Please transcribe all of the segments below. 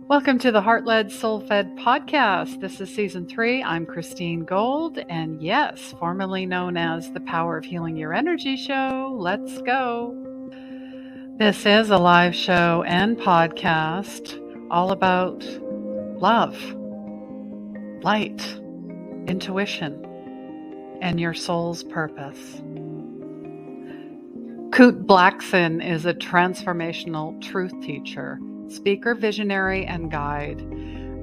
Welcome to the Heart-Led Soul-Fed podcast. This is season 3. I'm Christine Gold, and yes, formerly known as the Power of Healing Your Energy show. Let's go. This is a live show and podcast all about love, light, intuition, and your soul's purpose. Kute Blackson is a transformational truth teacher, speaker, visionary, and guide.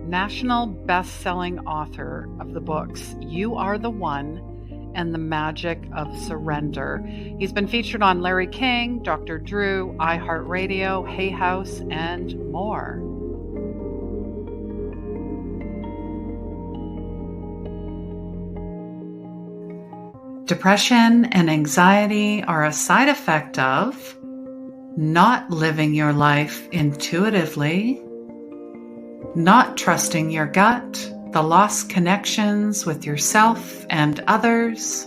National best-selling author of the books You.Are.The.One and The Magic of Surrender. He's been featured on Larry King, Dr. Drew, iHeartRadio, Hay House, and more. Depression and anxiety are a side effect of not living your life intuitively, not trusting your gut, the lost connections with yourself and others.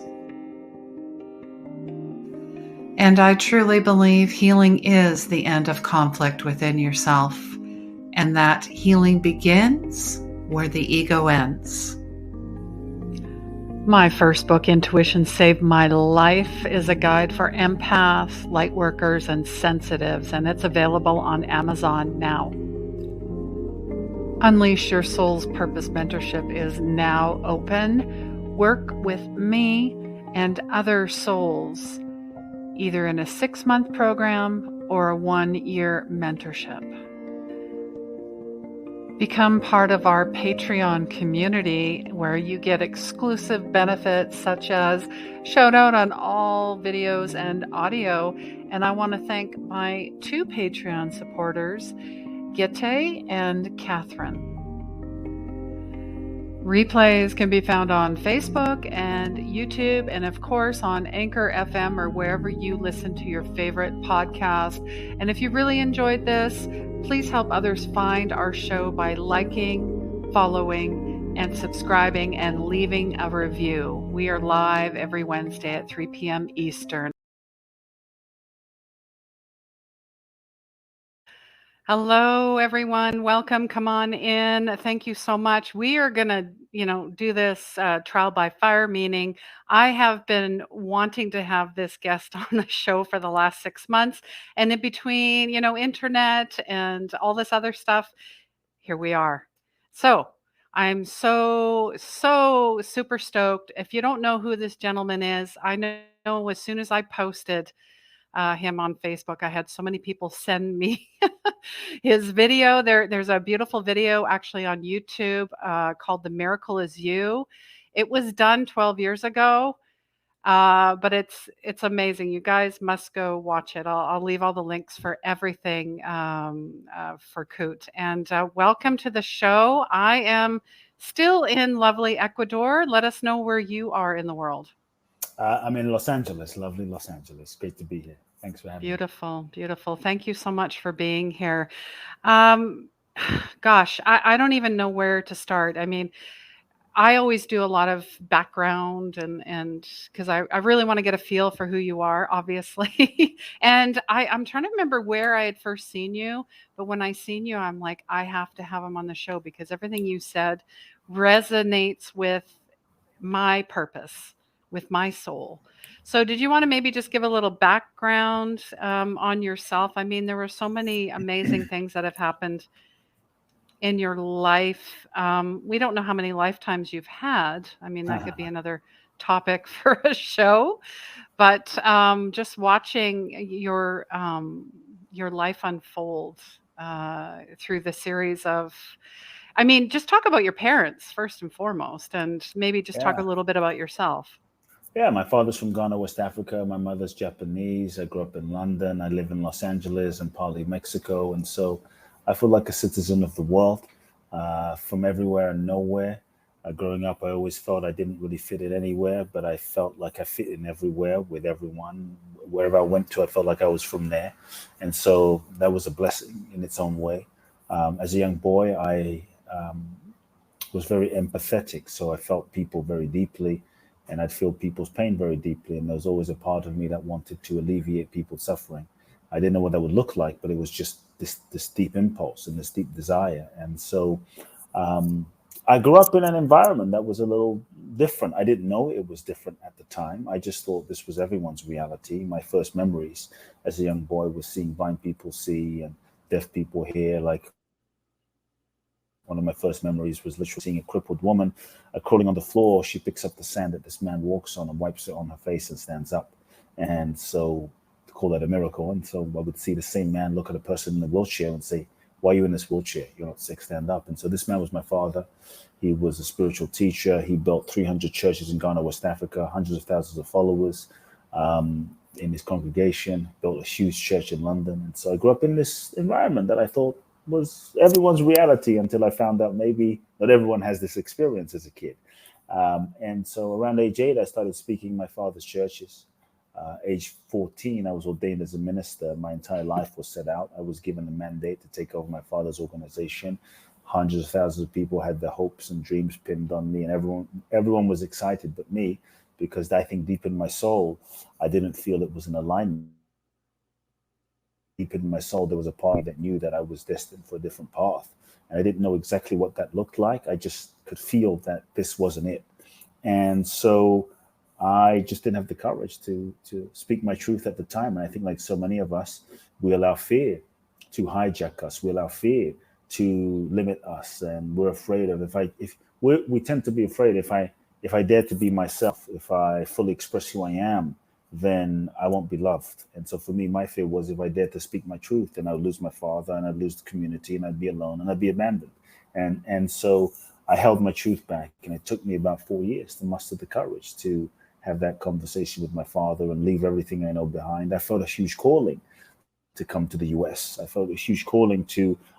And I truly believe healing is the end of conflict within yourself, and that healing begins where the ego ends. My first book, Intuition Saved My Life, is a guide for empaths, light workers, and sensitives, and it's available on Amazon now. Unleash Your Soul's Purpose Mentorship is now open. Work with me and other souls, either in a 6-month program or a 1-year mentorship. Become part of our Patreon community where you get exclusive benefits such as shout out on all videos and audio. And I want to thank my 2 Patreon supporters, Gite and Catherine. Replays can be found on Facebook and YouTube, and of course on Anchor FM or wherever you listen to your favorite podcast. And if you really enjoyed this, please help others find our show by liking, following, and subscribing and leaving a review. We are live every Wednesday at 3 p.m. Eastern. Hello, everyone. Welcome. Come on in. Thank you so much. We are going to, do this trial by fire, meaning I have been wanting to have this guest on the show for the last 6 months. And in between, internet and all this other stuff, here we are. So I'm so super stoked. If you don't know who this gentleman is, I know as soon as I posted him on Facebook, I had so many people send me his video. There's a beautiful video actually on YouTube called "The Miracle Is You." It was done 12 years ago, but it's amazing. You guys must go watch it. I'll leave all the links for everything for Kute. And welcome to the show. I am still in lovely Ecuador. Let us know where you are in the world. I'm in Los Angeles, lovely Los Angeles. Great to be here. Thanks for having me. Beautiful, beautiful. Thank you so much for being here. Gosh, I don't even know where to start. I mean, I always do a lot of background and because I really want to get a feel for who you are, obviously. And I'm trying to remember where I had first seen you, but when I seen you, I'm like, I have to have him on the show because everything you said resonates with my purpose, with my soul. So did you want to maybe just give a little background on yourself? I mean, there were so many amazing things that have happened in your life. We don't know how many lifetimes you've had. I mean, that could be another topic for a show. But just watching your life unfold through the series of, I mean, just talk about your parents first and foremost, and maybe just talk a little bit about yourself. Yeah, my father's from Ghana, West Africa. My mother's Japanese. I grew up in London. I live in Los Angeles and partly Mexico. And so I feel like a citizen of the world, from everywhere and nowhere. Growing up, I always felt I didn't really fit in anywhere, but I felt like I fit in everywhere with everyone. Wherever I went to, I felt like I was from there. And so that was a blessing in its own way. As a young boy, I was very empathetic. So I felt people very deeply, and I'd feel people's pain very deeply. And there was always a part of me that wanted to alleviate people's suffering. I didn't know what that would look like, but it was just this deep impulse and this deep desire. And so um, I grew up in an environment that was a little different. I didn't know it was different at the time. I just thought this was everyone's reality. My first memories as a young boy was seeing blind people see and deaf people hear. Like one of my first memories was literally seeing a crippled woman crawling on the floor. She picks up the sand that this man walks on and wipes it on her face and stands up. And so call that a miracle. And so I would see the same man look at a person in a wheelchair and say, "Why are you in this wheelchair? You're not sick, stand up." And so this man was my father. He was a spiritual teacher. He built 300 churches in Ghana, West Africa, hundreds of thousands of followers in his congregation, built a huge church in London. And so I grew up in this environment that I thought was everyone's reality until I found out maybe not everyone has this experience as a kid. And so around age 8, I started speaking in my father's churches. Age 14, I was ordained as a minister. My entire life was set out. I was given a mandate to take over my father's organization. Hundreds of thousands of people had their hopes and dreams pinned on me, and everyone was excited but me, because I think deep in my soul, I didn't feel it was an alignment. Deep in my soul, there was a part that knew that I was destined for a different path. And I didn't know exactly what that looked like. I just could feel that this wasn't it. And so I just didn't have the courage to speak my truth at the time. And I think, like so many of us, we allow fear to hijack us. We allow fear to limit us, and we're afraid of if we tend to be afraid if I dare to be myself, if I fully express who I am, then I won't be loved. And so for me, my fear was if I dared to speak my truth, then I would lose my father and I'd lose the community and I'd be alone and I'd be abandoned. And so I held my truth back, and it took me about 4 years to muster the courage to have that conversation with my father and leave everything I know behind. I felt a huge calling to come to the US. I felt a huge calling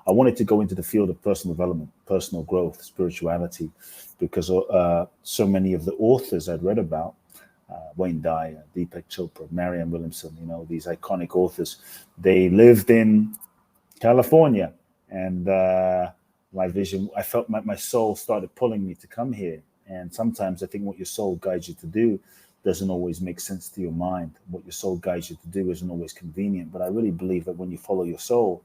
I wanted to go into the field of personal development, personal growth, spirituality, because so many of the authors I'd read about, Wayne Dyer, Deepak Chopra, Marianne Williamson, these iconic authors, they lived in California. And my vision, I felt my soul started pulling me to come here. And sometimes I think what your soul guides you to do doesn't always make sense to your mind. What your soul guides you to do isn't always convenient. But I really believe that when you follow your soul,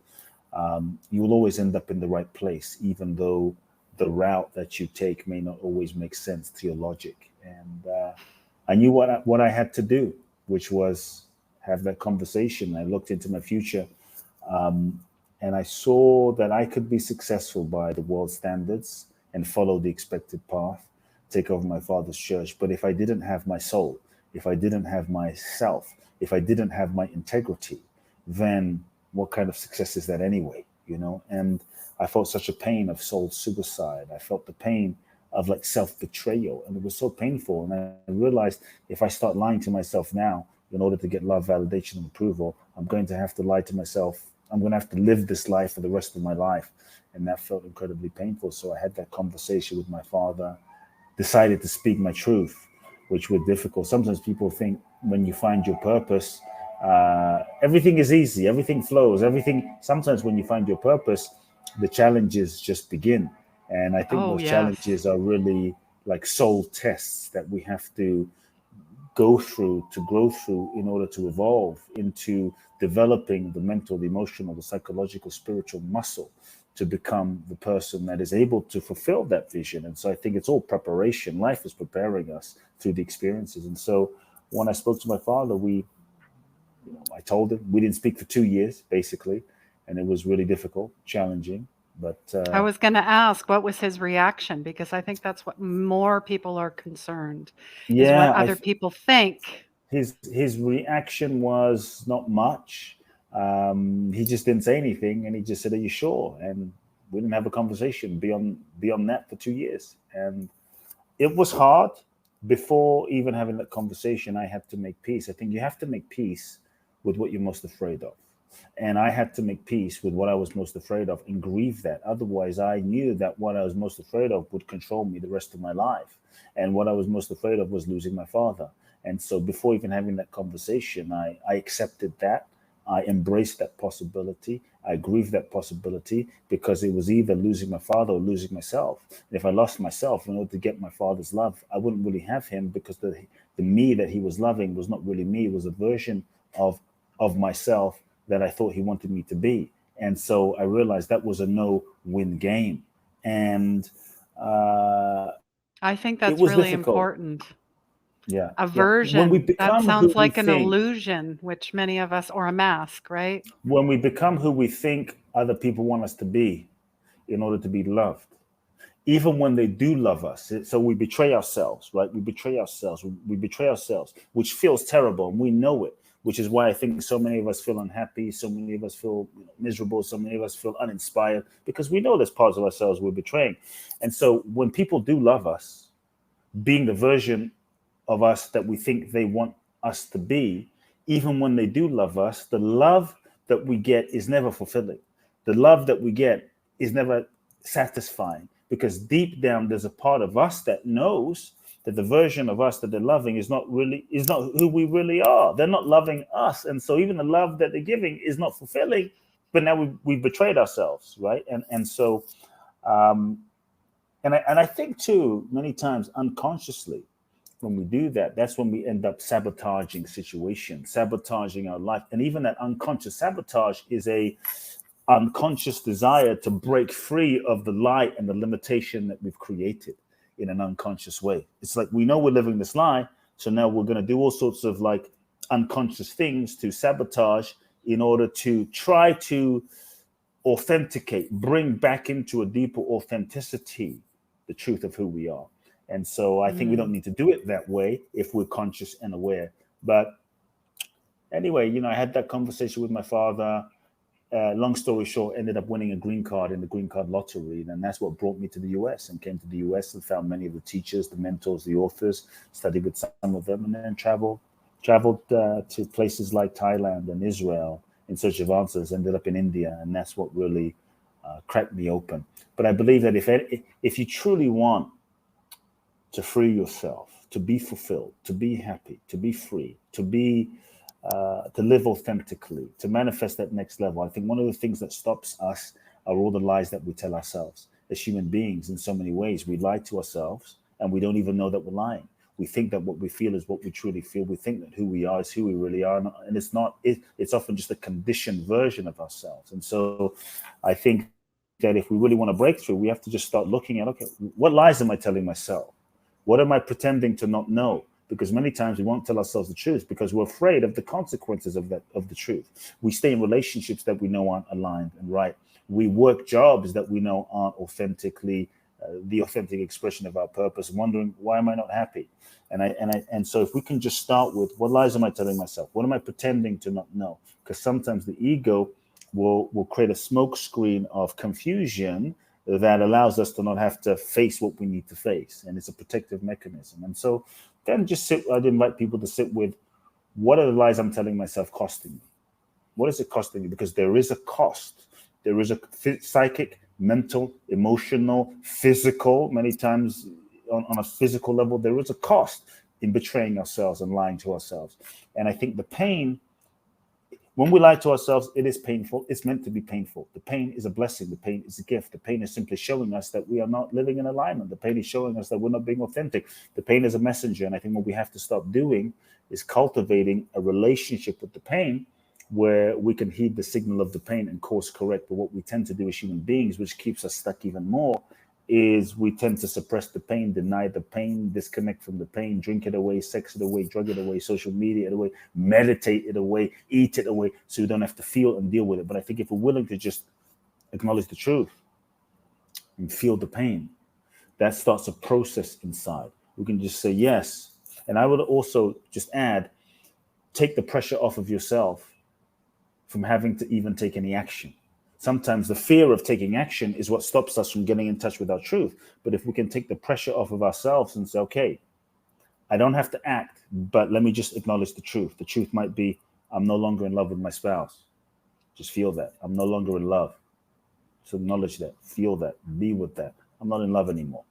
you will always end up in the right place, even though the route that you take may not always make sense to your logic. And I knew what I had to do, which was have that conversation. I looked into my future, and I saw that I could be successful by the world standards and follow the expected path, take over my father's church. But if I didn't have my soul, if I didn't have myself, if I didn't have my integrity, then what kind of success is that anyway? And I felt such a pain of soul suicide. I felt the pain of like self betrayal, and it was so painful. And I realized if I start lying to myself now in order to get love, validation, and approval, I'm going to have to lie to myself. I'm going to have to live this life for the rest of my life. And that felt incredibly painful. So I had that conversation with my father, decided to speak my truth, which were difficult. Sometimes people think when you find your purpose, everything is easy, everything flows, everything. Sometimes when you find your purpose, the challenges just begin. And I think Oh, those yes. challenges are really like soul tests that we have to go through to grow through in order to evolve into developing the mental, the emotional, the psychological, spiritual muscle to become the person that is able to fulfill that vision. And so I think it's all preparation. Life is preparing us through the experiences. And so when I spoke to my father, I told him. We didn't speak for 2 years, basically, and it was really difficult, challenging. But I was going to ask, what was his reaction? Because I think that's what more people are concerned, is what yeah, other people think. his reaction was not much. He just didn't say anything, and he just said, "Are you sure?" And we didn't have a conversation beyond that for 2 years, and it was hard. Before even having that conversation, I had to make peace. I think you have to make peace with what you're most afraid of. And I had to make peace with what I was most afraid of and grieve that. Otherwise, I knew that what I was most afraid of would control me the rest of my life. And what I was most afraid of was losing my father. And so before even having that conversation, I accepted that. I embraced that possibility. I grieved that possibility because it was either losing my father or losing myself. And if I lost myself in order to get my father's love, I wouldn't really have him because the me that he was loving was not really me. It was a version of myself that I thought he wanted me to be. And so I realized that was a no-win game. And uh, I think it that's was really difficult. important. Yeah, yeah. When we Aversion, that become who sounds we like an think, illusion, which many of us, or a mask, right? when we become who we think other people want us to be in order to be loved, even when they do love us. So we betray ourselves, right? We betray ourselves. We betray ourselves, which feels terrible, and we know it. Which is why I think so many of us feel unhappy, so many of us feel miserable, so many of us feel uninspired, because we know there's parts of ourselves we're betraying. And so when people do love us, being the version of us that we think they want us to be, even when they do love us, the love that we get is never fulfilling. The love that we get is never satisfying, because deep down there's a part of us that knows that the version of us that they're loving is not who we really are. They're not loving us. And so even the love that they're giving is not fulfilling, but now we betrayed ourselves, right? And so um and I think too, many times unconsciously, when we do that, that's when we end up sabotaging situations, sabotaging our life. And even that unconscious sabotage is a unconscious desire to break free of the lie and the limitation that we've created in an unconscious way. It's like we know we're living this lie, so now we're going to do all sorts of like unconscious things to sabotage in order to try to authenticate, bring back into a deeper authenticity the truth of who we are. And so I think we don't Mm. need to do it that way if we're conscious and aware. But anyway, I had that conversation with my father. Long story short, ended up winning a green card in the green card lottery. And that's what brought me to the US, and came to the US and found many of the teachers, the mentors, the authors, studied with some of them, and then traveled to places like Thailand and Israel in search of answers, ended up in India. And that's what really cracked me open. But I believe that if you truly want to free yourself, to be fulfilled, to be happy, to be free, to live authentically, to manifest that next level. I think one of the things that stops us are all the lies that we tell ourselves as human beings. In so many ways, we lie to ourselves, and we don't even know that we're lying. We think that what we feel is what we truly feel. We think that who we are is who we really are, and it's not. It's often just a conditioned version of ourselves. And so, I think that if we really want to break through, we have to just start looking at, okay, what lies am I telling myself? What am I pretending to not know? Because many times we won't tell ourselves the truth because we're afraid of the consequences of the truth. We stay in relationships that we know aren't aligned and right. We work jobs that we know aren't authentically the authentic expression of our purpose, wondering why am I not happy? And so if we can just start with, what lies am I telling myself? What am I pretending to not know? Because sometimes the ego will create a smoke screen of confusion that allows us to not have to face what we need to face. And it's a protective mechanism. And so then I'd invite people to sit with, what are the lies I'm telling myself costing me? What is it costing you? Because there is a cost. There is a psychic, mental, emotional, physical, many times on a physical level, there is a cost in betraying ourselves and lying to ourselves. And I think the pain, when we lie to ourselves, it is painful. It's meant to be painful. The pain is a blessing. The pain is a gift. The pain is simply showing us that we are not living in alignment. The pain is showing us that we're not being authentic. The pain is a messenger. And I think what we have to stop doing is cultivating a relationship with the pain where we can heed the signal of the pain and course correct. But what we tend to do as human beings, which keeps us stuck even more, is we tend to suppress the pain, deny the pain, disconnect from the pain, drink it away, sex it away, drug it away, social media it away, meditate it away, eat it away, so we don't have to feel and deal with it. But I think if we're willing to just acknowledge the truth and feel the pain, that starts a process inside. We can just say yes. And I would also just add, take the pressure off of yourself from having to even take any action. Sometimes the fear of taking action is what stops us from getting in touch with our truth. But if we can take the pressure off of ourselves and say, okay, I don't have to act, but let me just acknowledge the truth. The truth might be, I'm no longer in love with my spouse. Just feel that. I'm no longer in love. So acknowledge that, feel that, be with that. I'm not in love anymore.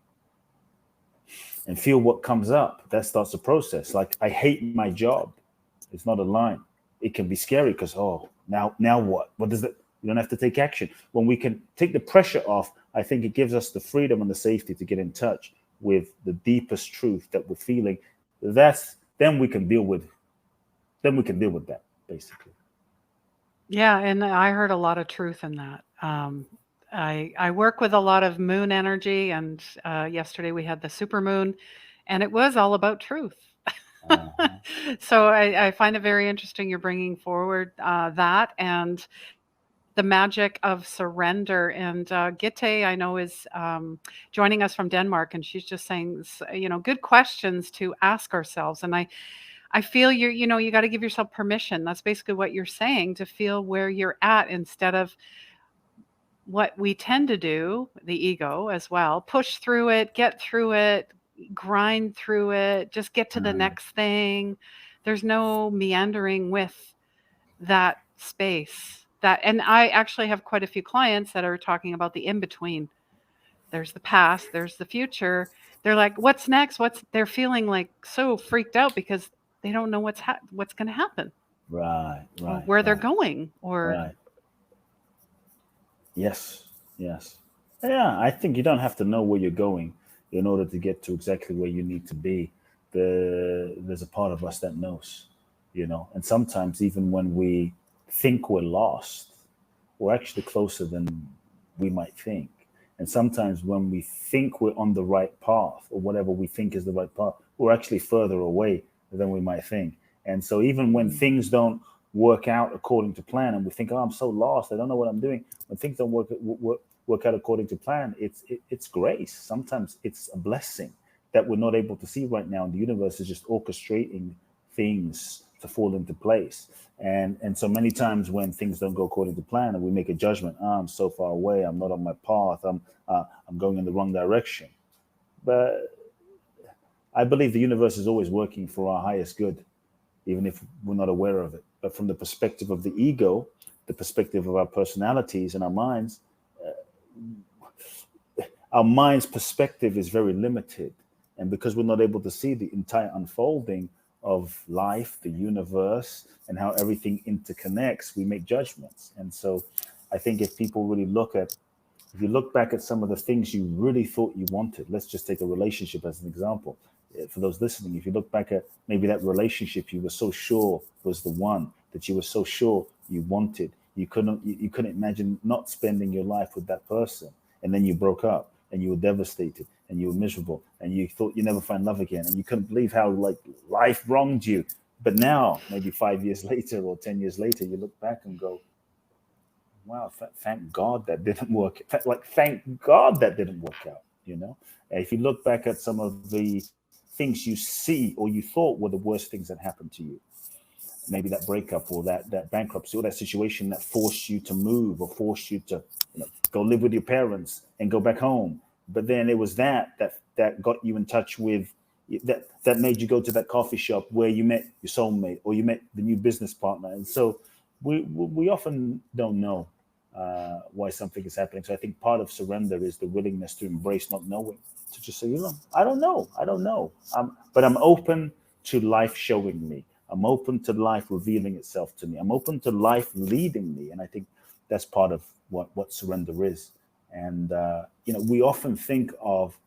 And feel what comes up. That starts a process. Like, I hate my job. It's not a line. It can be scary because, oh, now what? What does that? You don't have to take action. When we can take the pressure off, I think it gives us the freedom and the safety to get in touch with the deepest truth that we're feeling. That's then we can deal with that, basically. Yeah, and I heard a lot of truth in that. I work with a lot of moon energy, and yesterday we had the super moon, and it was all about truth. Uh-huh. So I find it very interesting you're bringing forward that and the magic of surrender. And Gitte, I know, is joining us from Denmark, and she's just saying, good questions to ask ourselves. And I feel you got to give yourself permission. That's basically what you're saying, to feel where you're at instead of what we tend to do, the ego as well, push through it, get through it, grind through it, just get to the Uh, next thing. There's no meandering with that space. That and I actually have quite a few clients that are talking about the in between. There's the past, there's the future. They're like, "What's next?" They're feeling like so freaked out because they don't know what's going to happen right, or right, where they're right, going or right. Yes, yes. Yeah, I think you don't have to know where you're going in order to get to exactly where you need to be. There's a part of us that knows, and sometimes even when we think we're lost, we're actually closer than we might think. And sometimes when we think we're on the right path or whatever we think is the right path, we're actually further away than we might think. And so even when mm, things don't work out according to plan and we think, oh, I'm so lost, I don't know what I'm doing. When things don't work out according to plan, it's grace. Sometimes it's a blessing that we're not able to see right now. And the universe is just orchestrating things to fall into place. And so many times when things don't go according to plan and we make a judgment, oh, I'm so far away, I'm not on my path, I'm going in the wrong direction. But I believe the universe is always working for our highest good, even if we're not aware of it. But from the perspective of the ego, the perspective of our personalities and our mind's perspective is very limited. And because we're not able to see the entire unfolding of life, the universe, and how everything interconnects, we make judgments. And so I think if you look back at some of the things you really thought you wanted, let's just take a relationship as an example. For those listening, if you look back at maybe that relationship you were so sure was the one that you were so sure you wanted, you couldn't imagine not spending your life with that person, and then you broke up and you were devastated and you were miserable and you thought you never find love again and you couldn't believe how like life wronged you. But now, maybe 5 years later or 10 years later, you look back and go, wow, thank God that didn't work. Like, thank God that didn't work out. If you look back at some of the things you see or you thought were the worst things that happened to you, maybe that breakup or that bankruptcy or that situation that forced you to move or forced you to go live with your parents and go back home. But then it was that got you in touch with that made you go to that coffee shop where you met your soulmate or you met the new business partner. And so we often don't know why something is happening. So I think part of surrender is the willingness to embrace not knowing, to just say, I don't know. But I'm open to life showing me. I'm open to life revealing itself to me. I'm open to life leading me. And I think that's part of what surrender is. And, we often think of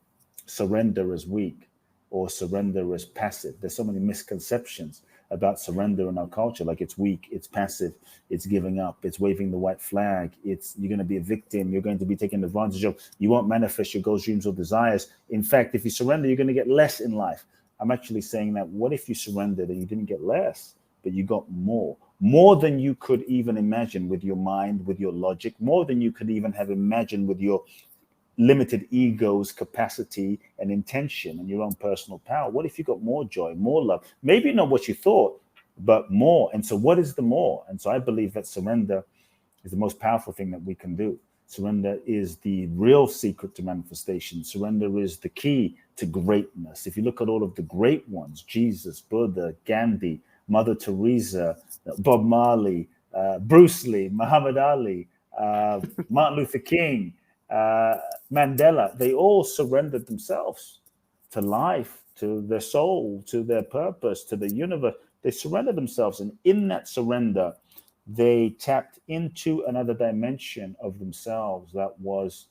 surrender as weak or surrender as passive. There's so many misconceptions about surrender in our culture. Like it's weak, it's passive, it's giving up, it's waving the white flag, it's you're going to be a victim, you're going to be taken advantage of, you won't manifest your goals, dreams, or desires. In fact, if you surrender, you're going to get less in life. I'm actually saying that what if you surrendered and you didn't get less, but you got more than you could even imagine with your mind, with your logic, more than you could even have imagined with your limited ego's capacity and intention and your own personal power? What if you got more joy, more love? Maybe not what you thought, but more. And so, what is the more? And so, I believe that surrender is the most powerful thing that we can do. Surrender is the real secret to manifestation. Surrender is the key to greatness. If you look at all of the great ones, Jesus, Buddha, Gandhi, Mother Teresa, Bob Marley, Bruce Lee, Muhammad Ali, Martin Luther King, uh, Mandela, they all surrendered themselves to life, to their soul, to their purpose, to the universe. They surrendered themselves. And in that surrender, they tapped into another dimension of themselves that was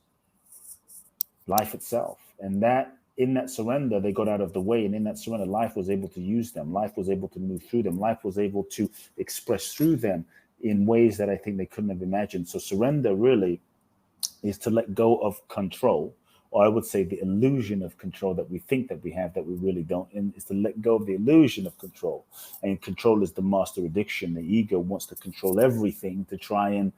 life itself. And that in that surrender, they got out of the way. And in that surrender, life was able to use them. Life was able to move through them. Life was able to express through them in ways that I think they couldn't have imagined. So surrender really is to let go of control, or I would say the illusion of control that we think that we have that we really don't, and is to let go of the illusion of control. And control is the master addiction. The ego wants to control everything to try and,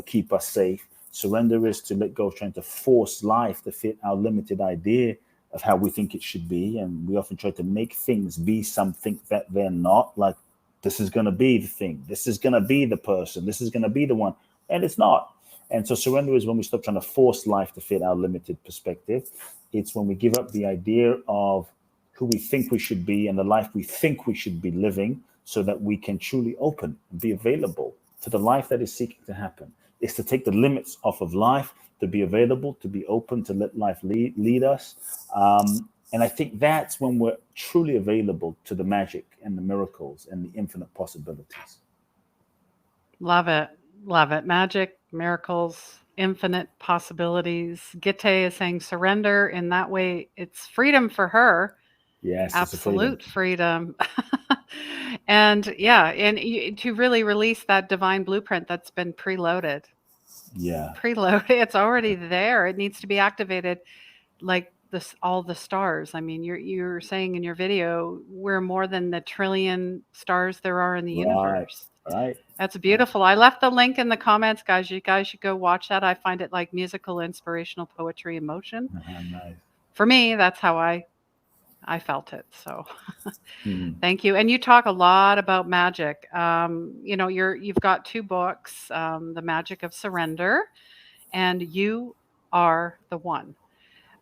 keep us safe. Surrender is to let go of trying to force life to fit our limited idea of how we think it should be. And we often try to make things be something that they're not. Like, this is going to be the thing, this is going to be the person, this is going to be the one, and it's not. And so surrender is when we stop trying to force life to fit our limited perspective. It's when we give up the idea of who we think we should be and the life we think we should be living, so that we can truly open and be available to the life that is seeking to happen. It's to take the limits off of life, to be available, to be open, to let life lead us. And I think that's when we're truly available to the magic and the miracles and the infinite possibilities. Love it. Love it. Magic, miracles, infinite possibilities. Gitte is saying surrender. In that way, it's freedom for her. Yes, it's a freedom. Absolute freedom. And yeah, and to really release that divine blueprint that's been preloaded. Yeah, Preloaded. It's already there. It needs to be activated like this, all the stars. I mean, you're saying in your video, we're more than the trillion stars there are in the right, universe. right, That's right. beautiful. I left the link in the comments, guys. You guys should go watch that. I find it like musical, inspirational poetry in motion. Nice. For me, that's how I felt it. So Mhm. thank you. And you talk a lot about magic. You've got two books, The Magic of Surrender and You Are the One.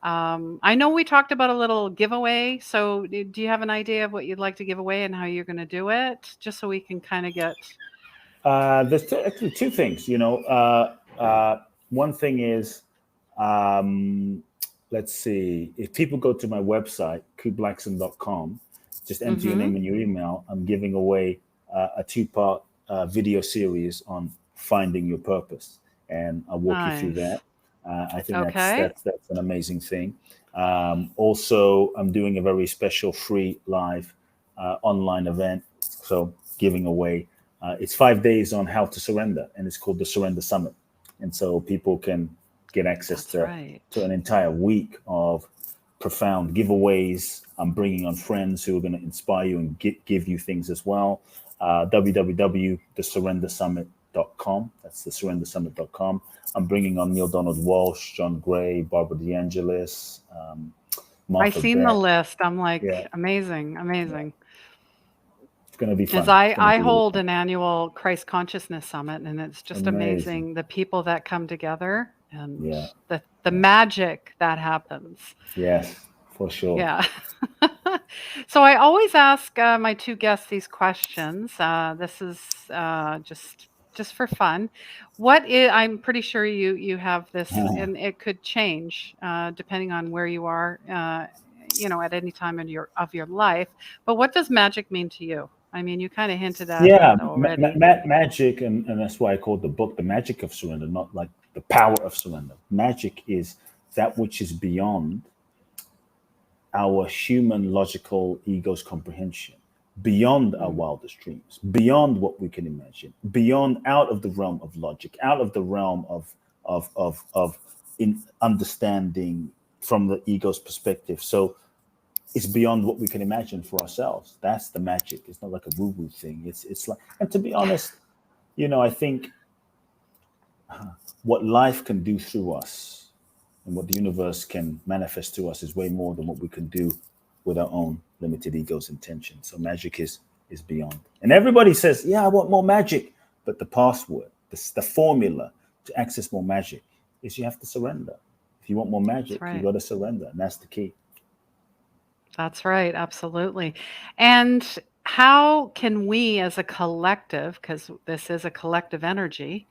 I know we talked about a little giveaway. So do you have an idea of what you'd like to give away and how you're going to do it? Just so we can kind of get. There's actually two things. One thing is, um, let's see, if people go to my website, kuteblackson.com, just enter your Mm-hmm. name and your email. I'm giving away a two-part video series on finding your purpose, and I'll walk you through Nice. that. I think that's Okay. that's that's an amazing thing. Also, I'm doing a very special free live online event, so giving away. It's 5 days on how to surrender, and it's called the Surrender Summit. And so people can get access That's right. to an entire week of profound giveaways. I'm bringing on friends who are going to inspire you and give you things as well. www.thesurrendersummit.com. That's thesurrendersummit.com. I'm bringing on Neil Donald Walsh, John Gray, Barbara DeAngelis, I Martha seen the Beck. list. I'm Yeah, like, amazing, yeah. amazing. It's going to be As fun. It's going to I be really hold fun. an annual Christ Consciousness Summit, and it's just Amazing. amazing the people that come together and Yeah, the yeah. magic that happens. Yes, for sure. Yeah. So I always ask my two guests these questions. This is just for fun. What is, I'm pretty sure you have this, and it could change depending on where you are, at any time in your life. But what does magic mean to you? I mean, you kind of hinted at Yeah, it already. magic, and that's why I called the book The Magic of Surrender, not like the power of surrender. Magic is that which is beyond our human logical ego's comprehension, beyond our Mm, wildest dreams, beyond what we can imagine, beyond out of the realm of logic, out of the realm of in understanding from the ego's perspective. So it's beyond what we can imagine for ourselves. That's the magic. It's not like a woo-woo thing. It's like, and to be honest, I think what life can do through us and what the universe can manifest to us is way more than what we can do with our own limited ego's intention. So magic is beyond. And everybody says, "Yeah, I want more magic," but the password, the formula to access more magic is you have to surrender. If you want more that's magic, you right. got to surrender, and that's the key. That's right. Absolutely. And how can we as a collective, because this is a collective energy,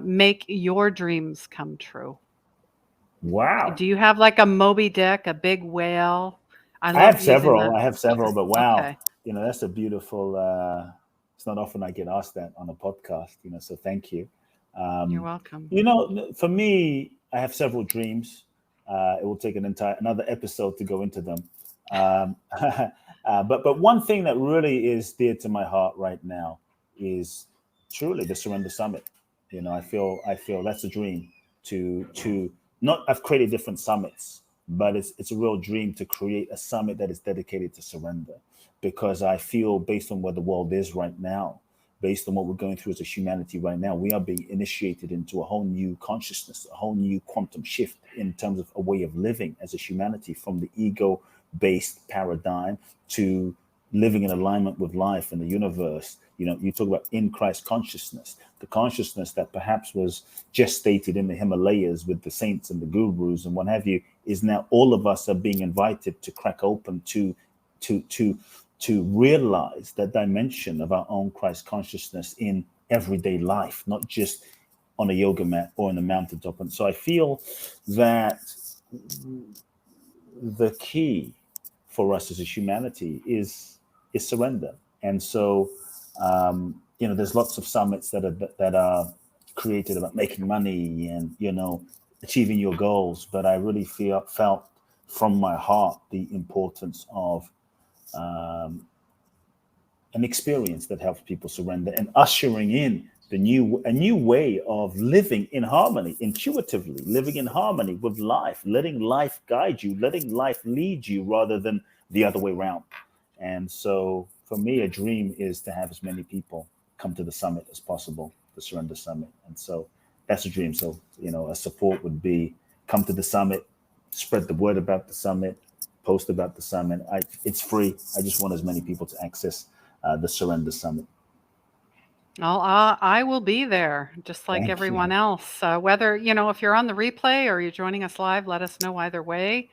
make your dreams come true? Wow. Do you have like a Moby Dick, a big whale? I I have love using several. the. I have several, but wow, Okay, that's a beautiful. It's not often I get asked that on a podcast, so thank you. you're Um, welcome. for me, I have several dreams. It will take another episode to go into them. But one thing that really is dear to my heart right now is truly the Surrender Summit. I feel that's a dream to not. I've created different summits, but it's a real dream to create a summit that is dedicated to surrender, because I feel based on where the world is right now, based on what we're going through as a humanity right now, we are being initiated into a whole new consciousness, a whole new quantum shift in terms of a way of living as a humanity, from the ego based paradigm to living in alignment with life and the universe. You talk about in Christ consciousness, the consciousness that perhaps was gestated in the Himalayas with the saints and the gurus and what have you, is now all of us are being invited to crack open to to to realize that dimension of our own Christ consciousness in everyday life, not just on a yoga mat or on a mountaintop. And so I feel that the key for us as a humanity is surrender. And so, there's lots of summits that are created about making money and achieving your goals. But I really felt from my heart the importance of an experience that helps people surrender and ushering in a new way of living in harmony, intuitively living in harmony with life, letting life guide you, letting life lead you rather than the other way around. And so for me, a dream is to have as many people come to the summit as possible, the Surrender Summit. And so that's a dream. So, a support would be come to the summit, spread the word about the summit, post about the summit. It's free. I just want as many people to access the Surrender Summit. Well, I will be there just like Thank everyone you. else. Whether, if you're on the replay or you're joining us live, let us know either way.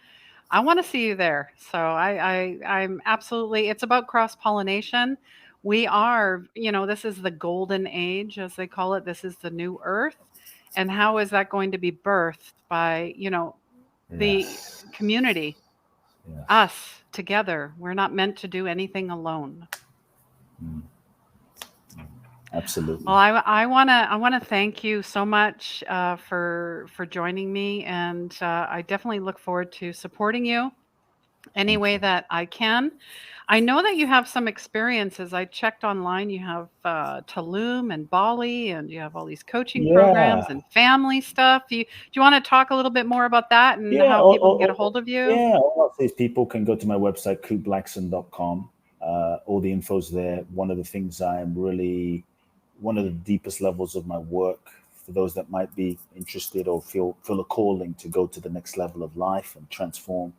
I want to see you there. So I'm absolutely, it's about cross pollination. We are, this is the golden age, as they call it. This is the new earth. And how is that going to be birthed by, the Yes. community, Yes. us together? We're not meant to do anything alone. Mm, absolutely. Well, I wanna thank you so much for joining me, and I definitely look forward to supporting you any Thank way you. that I can. I know that you have some experiences. I checked online. You have Tulum and Bali, and you have all these coaching programs Yeah. and family stuff. Do you want to talk a little bit more about that and Yeah. how people can get a hold of you? Yeah. All I'll say is people can go to my website, kuteblackson.com. All the info's there. One of the deepest levels of my work, for those that might be interested or feel a calling to go to the next level of life and transform,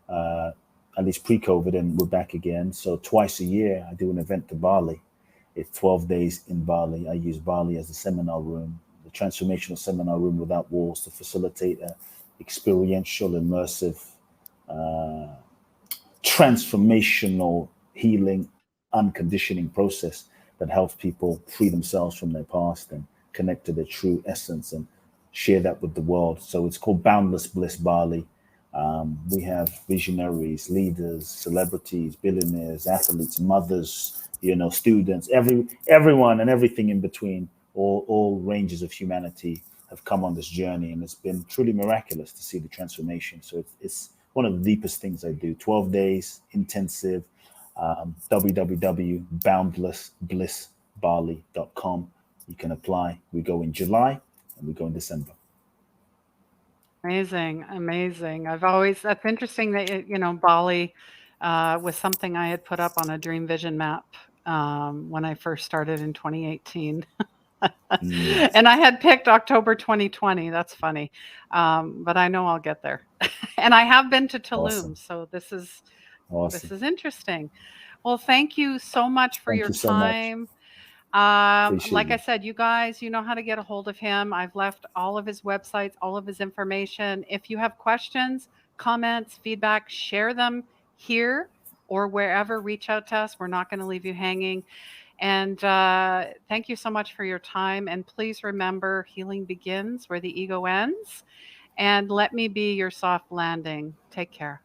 uh, at least pre-COVID, and we're back again. So twice a year, I do an event to Bali. It's 12 days in Bali. I use Bali as a seminar room, the transformational seminar room without walls, to facilitate a experiential, immersive, transformational healing, unconditioning process that helps people free themselves from their past and connect to their true essence and share that with the world. So it's called Boundless Bliss Bali. We have visionaries, leaders, celebrities, billionaires, athletes, mothers, students, everyone and everything in between. All ranges of humanity have come on this journey, and it's been truly miraculous to see the transformation. So it's one of the deepest things I do. 12 days intensive. www.boundlessblissbali.com. You can apply. We go in July and we go in December. Amazing, amazing. That's interesting that, Bali was something I had put up on a dream vision map when I first started in 2018. Yes. And I had picked October 2020. That's funny. But I know I'll get there. And I have been to Tulum, Awesome. so this Awesome. is interesting. Well, thank you so much for Thank your you so much. time. Appreciate Like I you. said, you guys, you know how to get a hold of him. I've left all of his websites, all of his information. If you have questions, comments, feedback, share them here or wherever. Reach out to us. We're not going to leave you hanging. And thank you so much for your time. And please remember, healing begins where the ego ends. And let me be your soft landing. Take care.